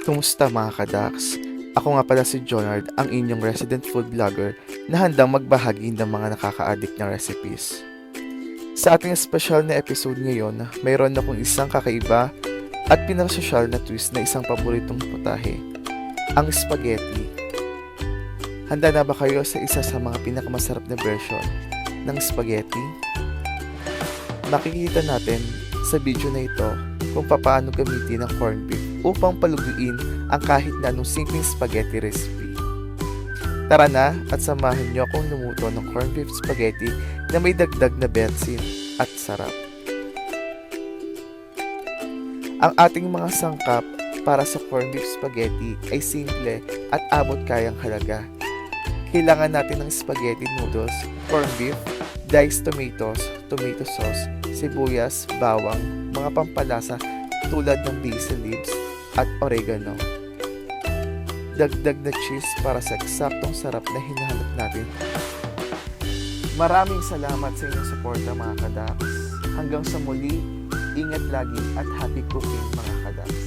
Kumusta mga kadaks? Ako nga pala si Jonard, ang inyong resident food vlogger na handang magbahagi ng mga nakaka-addict na recipes. Sa ating special na episode ngayon, mayroon akong isang kakaiba at pinakasosyal na twist na isang paboritong putahe, ang spaghetti. Handa na ba kayo sa isa sa mga pinakamasarap na version ng spaghetti? Makikita natin sa video na ito kung paano gamitin ang corned beef upang paluguin ang kahit na anong simpleng spaghetti recipe. Tara na at samahan niyo akong lumuto ng corned beef spaghetti na may dagdag na betsin at sarap. Ang ating mga sangkap para sa corned beef spaghetti ay simple at abot kayang halaga. Kailangan natin ng spaghetti noodles, corned beef, diced tomatoes, tomato sauce, sibuyas, bawang, mga pampalasa tulad ng basil leaves at oregano. Dagdag na cheese para sa eksaktong sarap na hinahanap natin. Maraming salamat sa inyong suporta mga kadaks. Hanggang sa muli, ingat lagi at happy cooking mga kadaks.